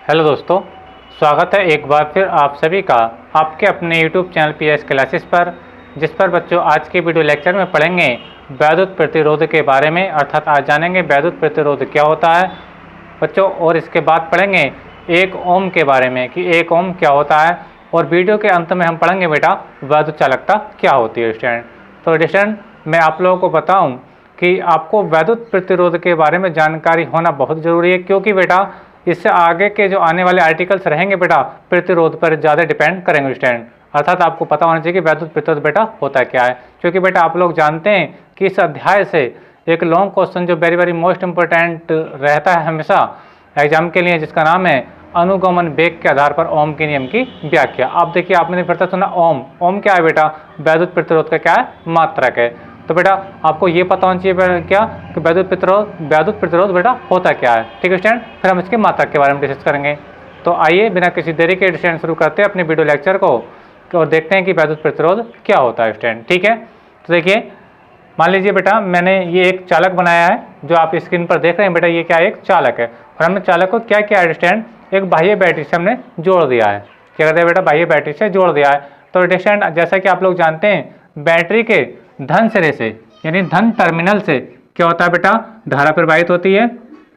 Hello दोस्तों, स्वागत है एक बार फिर आप सभी का आपके अपने यूट्यूब चैनल पीएस क्लासेस पर, जिस पर बच्चों आज के वीडियो लेक्चर में पढ़ेंगे वैद्युत प्रतिरोध के बारे में। अर्थात आज जानेंगे वैद्युत प्रतिरोध क्या होता है बच्चों, और इसके बाद पढ़ेंगे एक ओम के बारे में कि एक ओम क्या होता है, और वीडियो के अंत में हम पढ़ेंगे बेटा वैद्युत चालकता क्या होती है स्टूडेंट। तो स्टूडेंट मैं आप लोगों को बताऊँ कि आपको वैद्युत प्रतिरोध के बारे में जानकारी होना बहुत ज़रूरी है, क्योंकि बेटा इससे आगे के जो आने वाले आर्टिकल्स रहेंगे बेटा प्रतिरोध पर ज़्यादा डिपेंड करेंगे स्टूडेंट। अर्थात आपको पता होना चाहिए कि वैद्युत प्रतिरोध बेटा होता क्या है, क्योंकि बेटा आप लोग जानते हैं कि इस अध्याय से एक लॉन्ग क्वेश्चन जो वेरी मोस्ट इम्पोर्टेंट रहता है हमेशा एग्जाम के लिए, जिसका नाम है अनुगमन वेग के आधार पर ओम के नियम की व्याख्या। आप देखिए, आपने फिर सुना ओम क्या है बेटा, वैद्युत प्रतिरोध का क्या है, मात्रक है। तो बेटा आपको ये पता होना चाहिए क्या कि वैद्युत प्रतिरोध बेटा होता क्या है। ठीक है स्टूडेंट, फिर हम इसके मात्रक के बारे में डिस्कस करेंगे। तो आइए बिना किसी देरी के स्टूडेंट शुरू करते हैं अपने वीडियो लेक्चर को और देखते हैं कि वैद्युत प्रतिरोध क्या होता है स्टूडेंट। ठीक है, तो देखिए मान लीजिए बेटा मैंने ये एक चालक बनाया है जो आप स्क्रीन पर देख रहे हैं बेटा, ये क्या एक चालक है, और हमने चालक को क्या किया है स्टूडेंट, एक बाह्य बैटरी से हमने जोड़ दिया है। क्या कहते हैं बेटा, बाह्य बैटरी से जोड़ दिया है। तो स्टूडेंट जैसा कि आप लोग जानते हैं बैटरी के धन सिरे से यानी धन टर्मिनल से क्या होता है बेटा, धारा प्रवाहित होती है।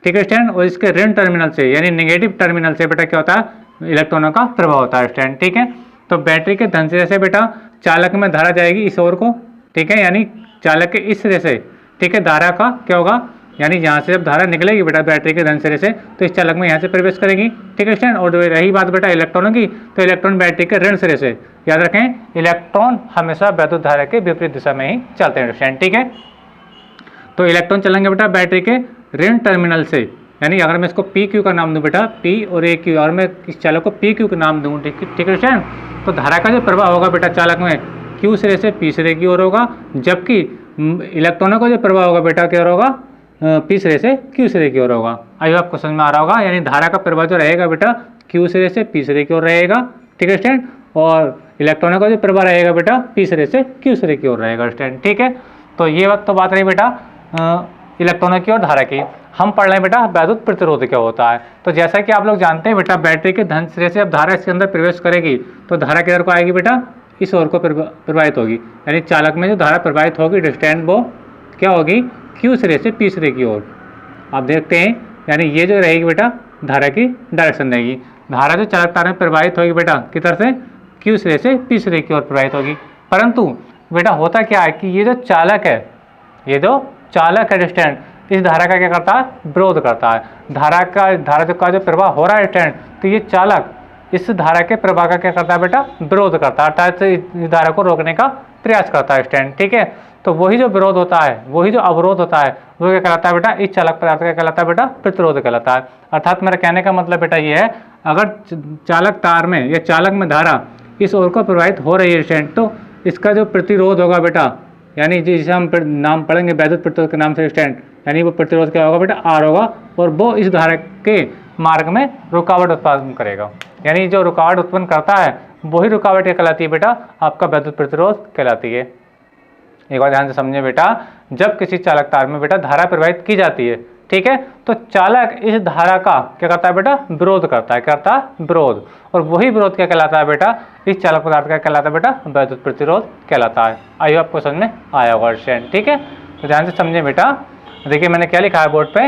ठीक है स्टूडेंट, और इसके ऋण टर्मिनल से यानी नेगेटिव टर्मिनल से बेटा क्या होता है, इलेक्ट्रॉनों का प्रभाव होता है स्टूडेंट। ठीक है, तो बैटरी के धन सिरे से बेटा चालक में धारा जाएगी इस ओर को। ठीक है, यानी चालक के इस सिरे से ठीक है धारा का क्या होगा, यानी यहाँ से जब धारा निकलेगी बेटा बैटरी के धन सिरे से तो इस चालक में यहाँ से प्रवेश करेगी। ठीक है स्टूडेंट, और रही बात बेटा इलेक्ट्रॉनों की, तो इलेक्ट्रॉन बैटरी के ऋण सिरे से, याद रखें इलेक्ट्रॉन हमेशा वैद्युत धारा के विपरीत दिशा में ही चलते हैं स्टूडेंट। ठीक है, तो इलेक्ट्रॉन चलेंगे बेटा बैटरी के ऋण टर्मिनल से, यानी अगर मैं इसको पी क्यू का नाम दूं बेटा, पी और ए क्यू, और मैं इस चालक को पी क्यू का नाम दूं। ठीक है स्टूडेंट, तो धारा का जो प्रवाह होगा बेटा चालक में क्यू सिरे से पी सिरे की ओर होगा, जबकि इलेक्ट्रॉनों का जो प्रवाह होगा बेटा क्या होगा, पी सिरे से क्यू सिरे की ओर होगा। आई होप आपको समझ में आ रहा होगा, यानी धारा का प्रवाह जो रहेगा बेटा क्यू सिरे से पी सिरे की ओर रहेगा। ठीक है स्टूडेंट, और इलेक्ट्रॉनों का जो प्रवाह रहेगा बेटा पी सिरे से क्यू सिरे की ओर रहेगा स्टूडेंट। ठीक है, तो ये बात रही बेटा इलेक्ट्रॉनों की और धारा की। हम पढ़ रहे हैं बेटा वैद्युत प्रतिरोध क्या होता है। तो जैसा कि आप लोग जानते हैं बेटा बैटरी के धन सिरे से जब धारा इसके अंदर प्रवेश करेगी तो धारा किधर को आएगी बेटा, इस ओर को प्रवाहित होगी, यानी चालक में जो धारा प्रवाहित होगी स्टूडेंट वो क्या होगी, क्यू सिरे से पी सिरे की ओर। आप देखते हैं, यानी ये जो रहेगी बेटा धारा की डायरेक्शन रहेगी। धारा जो चालक तार में प्रवाहित होगी बेटा किधर से, क्यू सिरे से पी सिरे की ओर प्रवाहित होगी। परंतु बेटा होता क्या है कि ये जो चालक है स्टूडेंट इस धारा का क्या करता है, विरोध करता है। धारा का जो प्रवाह हो रहा है स्टूडेंट, तो ये चालक इस धारा के प्रवाह का क्या करता है बेटा, विरोध करता है, अर्थात इस धारा को रोकने का प्रयास करता है स्टूडेंट। ठीक है, तो वही जो विरोध होता है, वही जो अवरोध होता है वो क्या कहलाता है बेटा, इस चालक पदार्थ का कहलाता है बेटा प्रतिरोध कहलाता है। अर्थात मेरा कहने का मतलब बेटा ये है, अगर चालक तार में या चालक में धारा इस ओर को प्रवाहित हो रही है स्टूडेंट, तो इसका जो प्रतिरोध होगा बेटा, यानी जिसे हम नाम पढ़ेंगे वैद्युत प्रतिरोध के नाम से स्टूडेंट, यानी वो प्रतिरोध क्या होगा बेटा, आर होगा, और वो इस धारा के मार्ग में रुकावट उत्पादन करेगा। यानी जो रुकावट उत्पन्न करता है वही रुकावट क्या कहलाती है बेटा, आपका वैद्युत प्रतिरोध कहलाती है। एक बार ध्यान से समझिए बेटा, जब किसी चालक तार में बेटा धारा प्रवाहित की जाती है, ठीक है, तो चालक इस धारा का क्या करता है बेटा, विरोध करता है, क्या करता है, विरोध, और वही विरोध क्या कहलाता है बेटा, इस चालक पदार्थ का कहलाता है बेटा वैद्युत प्रतिरोध कहलाता है। आइए आपको समझ में आया होगा स्टूडेंट। ठीक है, तो ध्यान से समझिए बेटा, देखिए मैंने क्या लिखा है बोर्ड पे,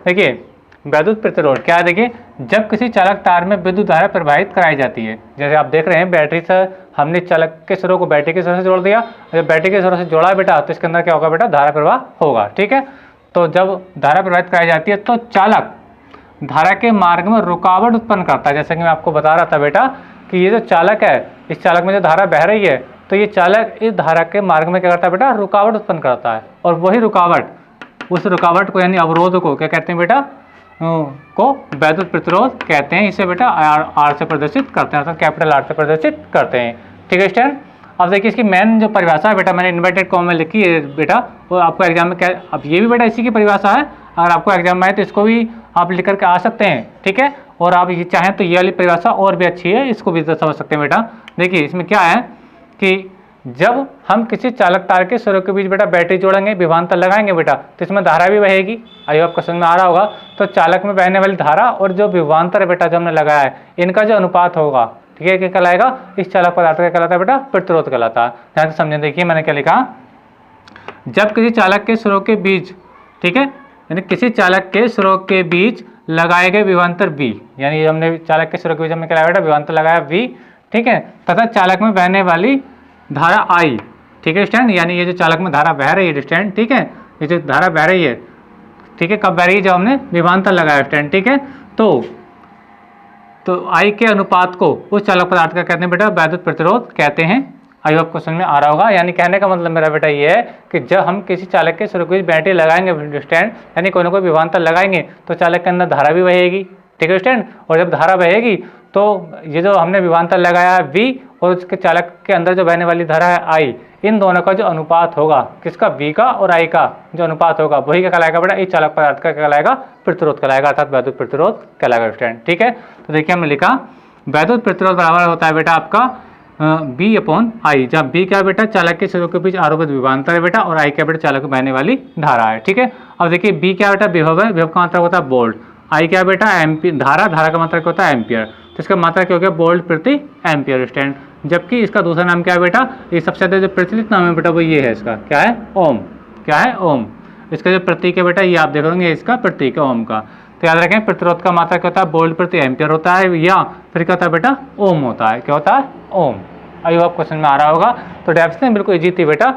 देखिए वैद्युत प्रतिरोध क्या है, देखिए जब किसी चालक तार में विद्युत धारा प्रवाहित कराई जाती है, जैसे आप देख रहे हैं बैटरी से हमने चालक के सिरों को बैटरी के सिरों से जोड़ दिया, जब बैटरी के सिरों से जोड़ा बेटा तो इसके अंदर क्या होगा बेटा, धारा प्रवाह होगा। ठीक है, तो जब धारा प्रवाहित कराई जाती है तो चालक धारा के मार्ग में रुकावट उत्पन्न करता है। जैसे कि मैं आपको बता रहा था बेटा कि ये जो चालक है, इस चालक में जो धारा बह रही है, तो ये चालक इस धारा के मार्ग में क्या करता है बेटा, रुकावट उत्पन्न करता है, और वही रुकावट, उस रुकावट को यानी अवरोध को क्या कहते हैं बेटा, को वैद्युत प्रतिरोध कहते हैं। इसे बेटा आर से प्रदर्शित करते हैं, अर्थात कैपिटल आर से प्रदर्शित करते हैं। ठीक है स्टूडेंट, अब देखिए इसकी मेन जो परिभाषा है बेटा मैंने इन्वर्टेड कॉमा में लिखी है बेटा, वो आपको एग्जाम में क्या, अब ये भी बेटा इसी की परिभाषा है, अगर आपको एग्जाम में आए तो इसको भी आप लिख करके आ सकते हैं। ठीक है, और आप ये चाहें तो ये वाली परिभाषा और भी अच्छी है, इसको भी समझ सकते हैं बेटा। देखिए इसमें क्या है कि जब हम किसी चालक तार के सिरों के बीच बेटा बैटरी जोड़ेंगे, विभवांतर लगाएंगे बेटा, तो इसमें धारा भी बहेगी। आई होप आपको समझ में आ रहा होगा। तो चालक में बहने वाली धारा और जो विभवांतर है बेटा जो हमने लगाया है, इनका जो अनुपात होगा, ठीक है, क्या कहलाएगा, इस चालक पदार्थ का कहलाता है बेटा प्रतिरोध कहलाता है। ध्यान से समझें, देखिए मैंने क्या लिखा, जब किसी चालक के सिरों के बीच, ठीक है, यानी किसी चालक के सिरों के बीच लगाए गए विभवांतर V, यानी हमने चालक के सिरों के बीच हमने क्या लगाया बेटा, विभवांतर लगाया V, ठीक है, तथा चालक में बहने वाली धारा I, ठीक है स्टैंड, यानी ये जो चालक में धारा बह रही है स्टैंड, ठीक है, ये जो धारा बह रही है, ठीक है, कब बह रही है, जब हमने विभवांतर लगाया स्टैंड, ठीक है, तो I के अनुपात को उस चालक पदार्थ का कहते हैं बेटा वैद्युत प्रतिरोध कहते हैं। आई होप क्वेश्चन में आ रहा होगा। यानी कहने का मतलब मेरा बेटा ये है कि जब हम किसी चालक के सिरों के बीच बैटरी लगाएंगे स्टैंड, यानी कोई ना कोई विभवांतर लगाएंगे, तो चालक के अंदर धारा भी बहेगी, ठीक है स्टैंड, और जब धारा बहेगी तो ये जो हमने विभवांतर लगाया है V और उसके चालक के अंदर जो बहने वाली धारा है I, इन दोनों का जो अनुपात होगा, किसका, V का और I का जो अनुपात होगा, वही क्या कहलाएगा बेटा, इस चालक पदार्थ का कहलाएगा प्रतिरोध कहलाएगा, अर्थात वैद्युत प्रतिरोध कहलाएगा स्टैंड, ठीक है। तो देखिए हमने लिखा वैद्युत प्रतिरोध बराबर होता है बेटा आपका B/I, जहाँ B क्या बेटा, चालक के सिरों के बीच आरोपित विभवांतर है बेटा, और I क्या बेटा, चालक में बहने वाली धारा है, ठीक है। अब देखिए B क्या बेटा, विभव है, विभव का मात्रक होता है वोल्ट, I क्या बेटा, एम्पियर, धारा का मात्रक होता है एम्पियर, तो इसका मात्रक क्या हो गया, वोल्ट प्रति एम्पियर स्टैंड। जबकि इसका दूसरा नाम क्या है बेटा, ये सबसे ज्यादा जो प्रचलित नाम है बेटा वो ये है, इसका क्या है, ओम, क्या है, ओम। इसका जो प्रतीक है बेटा, ये आप देख लेंगे, इसका प्रतीक है ओम का। तो याद रखें, प्रतिरोध का मात्रक क्या होता है, वोल्ट प्रति एम्पियर होता है, या फिर क्या होता है बेटा, ओम होता है, क्या होता है, ओम। आई होप क्वेश्चन में आ रहा होगा। तो डेफिनेशन बिल्कुल इजी थी बेटा,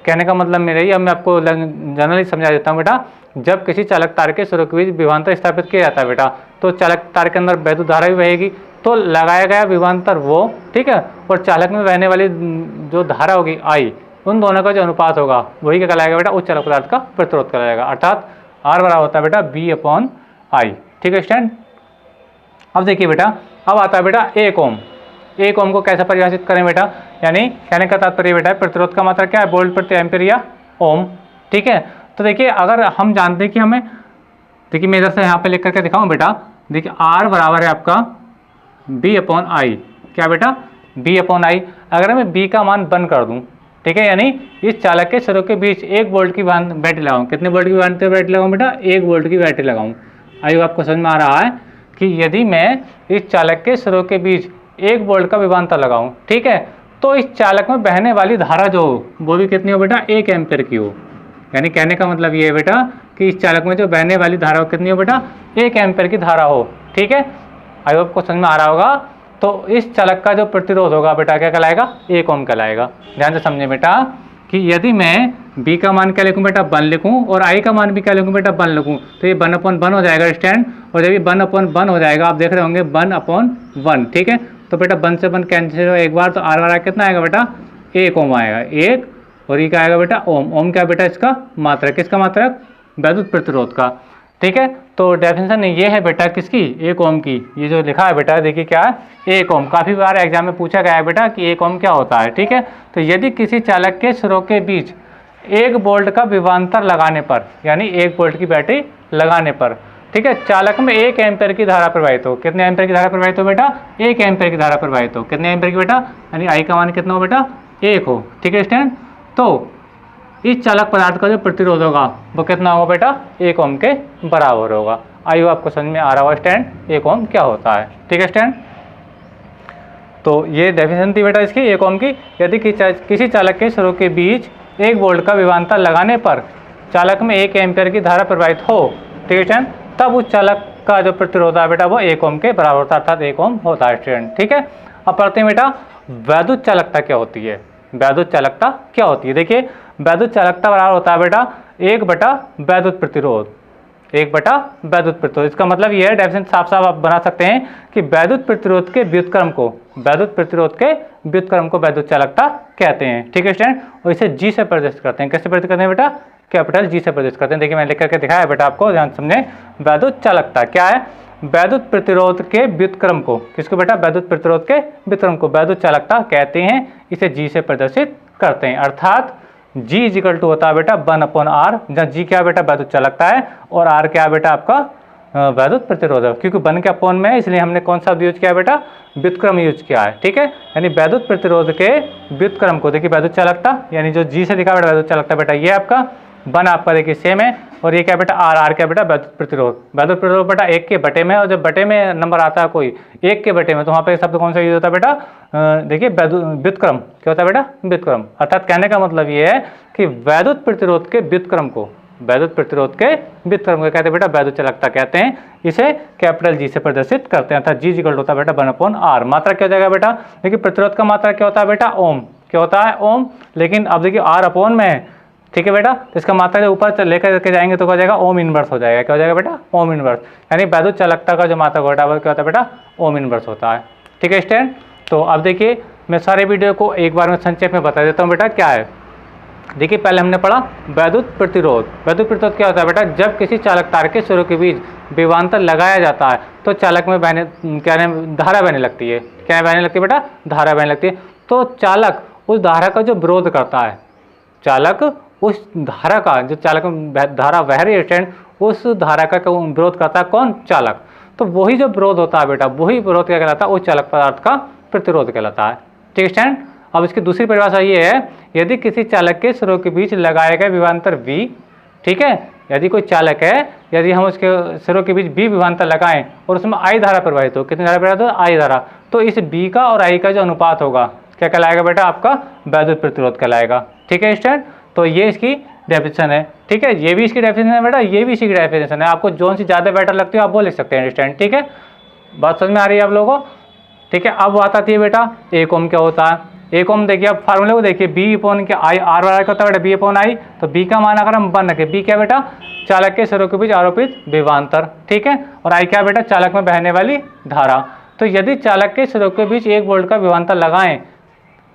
कहने का मतलब मेरा ही, अब मैं आपको जनरली समझा देता हूँ बेटा। जब किसी चालक तार के सिरों के बीच विभवांतर स्थापित किया जाता है बेटा, तो चालक तार के अंदर वैद्युत धारा भी बहेगी, तो लगाया गया विभवांतर वो, ठीक है, और चालक में बहने वाली जो धारा होगी I, उन दोनों का जो अनुपात होगा वही क्या कहलाएगा बेटा, उस चालक पदार्थ का प्रतिरोध कहलाएगा, अर्थात R बराबर होता है बेटा V/I, ठीक है स्टैंड। अब देखिए बेटा, अब आता है बेटा 1 ओम। 1 ओम को कैसे परिभाषित करें बेटा, यानी कहने का तात्पर्य बेटा प्रतिरोध का मात्रा क्या है, वोल्ट प्रति एम्पियर या ओम, ठीक है। तो देखिए अगर हम जानते हैं कि हमें, देखिए मैं इधर से यहाँ पे लिख करके दिखाऊं बेटा, देखिए R बराबर है आपका B/I, क्या बेटा, B/I। अगर मैं B का मान 1 कर दूं, ठीक है, यानी इस चालक के सिरों के बीच 1 वोल्ट की बैटरी लगाऊं, कितने वोल्ट की बैटरी लगाऊं बेटा, 1 वोल्ट की बैटरी लगाऊं। आई होप आपको समझ में आ रहा है कि यदि मैं इस चालक के सिरों के बीच 1 वोल्ट का विभवांतर लगाऊं, ठीक है, तो इस चालक में बहने वाली धारा जो हो वो भी कितनी हो बेटा, 1 एम्पियर की हो। यानी कहने का मतलब ये है बेटा कि इस चालक में जो बहने वाली धारा हो कितनी हो बेटा, 1 एम्पियर की धारा हो, ठीक है। आई होप को समझ में आ रहा होगा। तो इस चालक का जो प्रतिरोध होगा बेटा क्या कहलाएगा, 1 ओम कहलाएगा। ध्यान से समझे बेटा कि यदि मैं B का मान क्या लिखूं बेटा, 1 लिखूं, और I का मान भी क्या लिखूं बेटा, 1 लिखूं, तो ये 1/1 हो जाएगा स्टैंड, और जब ये 1/1 हो जाएगा, आप देख रहे होंगे 1/1, ठीक है। तो बेटा 1 से 1 कैंसिल हो एक बार, तो R वाला कितना आएगा बेटा, 1 ओम आएगा, 1, और ये क्या आएगा बेटा, ओम। ओम क्या बेटा, इसका मात्रक, किसका मात्रक, वैद्युत प्रतिरोध का, ठीक है। तो डेफिनेशन ये है बेटा किसकी, 1 ओम की। ये जो लिखा है बेटा देखिए क्या है, 1 ओम। काफ़ी बार एग्जाम में पूछा गया है बेटा कि 1 ओम क्या होता है, ठीक है। तो यदि किसी चालक के सिरों के बीच 1 वोल्ट का विभवांतर लगाने पर, यानी 1 वोल्ट की बैटरी लगाने पर, ठीक है, चालक में 1 एम्पियर की धारा प्रवाहित हो, कितने एम्पियर की धारा प्रवाहित हो बेटा, 1 एम्पियर की धारा प्रवाहित हो, कितने एम्पियर की बेटा, यानी I का मान कितना हो बेटा, 1 हो, ठीक है स्टैंड। तो इस चालक पदार्थ का जो प्रतिरोध होगा वो कितना होगा बेटा, 1 ओम के बराबर होगा। आई आपको समझ में आ रहा होगा स्टैंड, 1 ओम क्या होता है, ठीक है स्टैंड। तो ये डेफिनेशन थी बेटा इसकी 1 ओम की। यदि किसी चालक के सिरों के बीच 1 वोल्ट का विभवांतर लगाने पर चालक में 1 एम्पियर की धारा प्रवाहित हो, ठीक है स्टैंड, तब उस चालक का जो प्रतिरोध है बेटा वो 1 ओम के बराबर होता है, अर्थात 1 ओम होता है स्टूडेंट, ठीक है। अब पढ़ते हैं बेटा वैद्युत चालकता क्या होती है। वैद्युत चालकता क्या होती है, देखिए वैद्युत चालकता बराबर होता है बेटा 1/वैद्युत प्रतिरोध, 1/वैद्युत प्रतिरोध। इसका मतलब ये है, डेफिनेशन साफ साफ आप बना सकते हैं कि वैद्युत प्रतिरोध के व्युत्क्रम को, वैद्युत प्रतिरोध के व्युत्क्रम को वैद्युत चालकता कहते हैं, ठीक है स्टूडेंट। और इसे G से प्रदर्शित करते हैं, कैसे प्रदर्शित करते हैं बेटा, कैपिटल G से प्रदर्शित करते हैं। देखिए मैंने लिख करके दिखाया बेटा आपको, ध्यान समझें। वैद्युत चालकता क्या है, वैद्युत प्रतिरोध के व्युत्क्रम को, किसको बेटा, वैद्युत प्रतिरोध के व्युत्क्रम को वैद्युत चालकता कहते हैं, इसे G से प्रदर्शित करते हैं। अर्थात G इक्वल टू होता है बेटा 1/R, जहाँ G क्या बेटा वैद्युत चालकता है और R क्या बेटा आपका वैद्युत प्रतिरोधक, क्योंकि बन के अपोन में है इसलिए हमने कौन सा यूज किया बेटा, व्युत्क्रम यूज किया है। ठीक है, यानी वैद्युत प्रतिरोध के व्युत्क्रम को देखिए वैद्युत चालकता, यानी जो जी से लिखा बेटा वैद्युत चालकता बेटा ये आपका बन आपका देखिए सेम है, और ये क्या बेटा आर, आर क्या बेटा वैद्युत प्रतिरोध। वैद्युत प्रतिरोध बेटा 1 के बटे में, और जब बटे में नंबर आता है कोई 1 के बटे में तो वहाँ पे शब्द कौन सा यूज होता है बेटा, देखिए व्युत्क्रम। क्या होता है बेटा, व्युत्क्रम। अर्थात कहने का मतलब ये है कि वैद्युत प्रतिरोध के व्युत्क्रम को, वैद्युत प्रतिरोध के व्युत्क्रम को कहते हैं बेटा वैद्युत चालकता कहते हैं। इसे कैपिटल जी से प्रदर्शित करते हैं, अर्थात जी इक्वल होता है बेटा 1/r। मात्रा क्या हो जाएगा बेटा, देखिए प्रतिरोध का मात्रा क्या होता है बेटा, ओम। क्या होता है, ओम। लेकिन अब देखिए r अपॉन में है, ठीक है बेटा, तो इसका मात्रा जो ऊपर लेकर के जाएंगे तो क्या हो जाएगा, ओम इनवर्स हो जाएगा। क्या हो जाएगा बेटा, ओम इनवर्स। यानी वैद्युत चालकता का जो मात्रा घटा वो क्या होता है बेटा, ओम इनवर्स होता है। ठीक है स्टूडेंट, तो अब देखिए मैं सारे वीडियो को एक बार में संक्षेप में बता देता हूँ बेटा क्या है। देखिए पहले हमने पढ़ा वैद्युत प्रतिरोध। वैद्युत प्रतिरोध क्या होता है बेटा, जब किसी चालक तार के सिरों के बीच विभवांतर लगाया जाता है तो चालक में बहने क्या धारा बहने लगती है। क्या बहने लगती है बेटा, धारा बहने लगती है। तो चालक उस धारा का जो विरोध करता है, चालक उस धारा का, जो चालक में धारा बह रही है स्टूडेंट, उस धारा का विरोध करता है कौन, चालक। तो वही जो विरोध होता है बेटा, वही विरोध क्या कहलाता है, उस चालक पदार्थ का प्रतिरोध कहलाता है। ठीक है स्टूडेंट, अब इसकी दूसरी परिभाषा ये है, यदि किसी चालक के सिरों के बीच लगाए गए विभवांतर V, ठीक है, यदि कोई चालक है, यदि हम उसके सिरों के बीच V विभवांतर लगाएं और उसमें I धारा प्रवाहित हो, कितनी धारा प्रवाहित हो, I धारा, तो इस B का और I का जो अनुपात होगा क्या कहलाएगा बेटा, आपका वैद्युत प्रतिरोध कहलाएगा। ठीक है स्टूडेंट, तो ये इसकी डेफिनेशन है। ठीक है, ये भी इसकी डेफिनेशन है बेटा, ये भी इसकी डेफिनेशन है। आपको जो सी ज़्यादा बेटर लगती है आप वो लिख सकते हैं स्टूडेंट। ठीक है, बात समझ में आ रही है आप लोगों को। ठीक है, अब बात आती है बेटा 1 ओम क्या होता है। 1 ओम देखिए, आप फार्मूले को देखिए, बी अपॉन के आई, आर वाला क्या होता है बेटा, बी अपॉन आई। तो बी का मान अगर हम बन रखें, बी क्या बेटा, चालक के सिरों के बीच आरोपित विभवांतर। ठीक है, और आई क्या बेटा, चालक में बहने वाली धारा। तो यदि चालक के सिरों के बीच 1 वोल्ट का विभवांतर लगाएं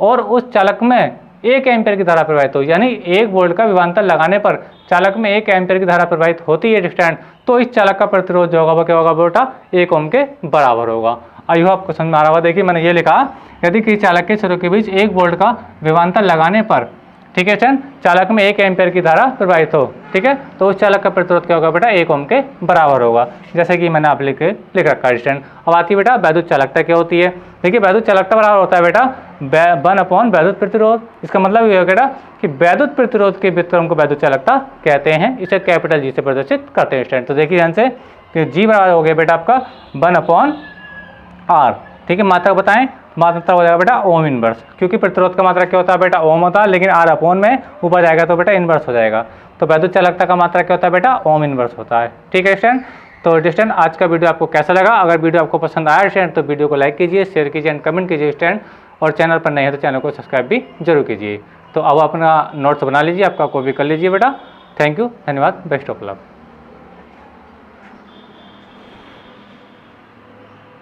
और उस चालक में 1 एम्पीयर की धारा प्रवाहित हो, यानी 1 वोल्ट का विभवांतर लगाने पर चालक में 1 एम्पीयर की धारा प्रवाहित होती है स्टूडेंट, तो इस चालक का प्रतिरोध जो होगा वो क्या होगा बेटा, 1 ओम के बराबर होगा। आई होप आपको समझ में आ रहा होगा। देखिए मैंने ये लिखा, यदि किसी चालक के सिरों के बीच 1 वोल्ट का विभवांतर लगाने पर, ठीक है स्टूडेंट, चालक में 1 एम्पीयर की धारा प्रवाहित हो, ठीक है, तो उस चालक का प्रतिरोध क्या होगा बेटा, 1 ओम के बराबर होगा, जैसे कि मैंने आप लिख रखा है स्टूडेंट। अब आती है बेटा वैद्युत चालकता क्या होती है। देखिए वैद्युत चालकता बराबर होता है बेटा 1 अपॉन वैद्युत प्रतिरोध। इसका मतलब ये होगा कि वैद्युत प्रतिरोध के व्युत्क्रम को वैद्युत चालकता कहते हैं। इसे कैपिटल जी से प्रदर्शित करते हैं स्टूडेंट। तो देखिए ध्यान से कि जी बराबर हो गया बेटा आपका 1 अपॉन आर। ठीक है, मात्रा बताएं, मात्रा हो जाएगा बेटा ओम इनवर्स, क्योंकि प्रतिरोध का मात्रा क्या होता है बेटा, ओम होता है, लेकिन आर अपॉन में ऊपर जाएगा तो बेटा इनवर्स हो जाएगा। तो वैद्युत चालकता का मात्रा क्या होता है बेटा, ओम इनवर्स होता है। ठीक है स्टूडेंट, तो स्टूडेंट आज का वीडियो आपको कैसा लगा। अगर वीडियो आपको पसंद आया स्टूडेंट तो वीडियो को लाइक कीजिए, शेयर कीजिए एंड कमेंट कीजिए स्टूडेंट, और चैनल पर नए हैं तो चैनल को सब्सक्राइब भी जरूर कीजिए। तो अब अपना नोट्स बना लीजिए, आपका कॉपी कर लीजिए बेटा। थैंक यू, धन्यवाद, बेस्ट ऑफ लक।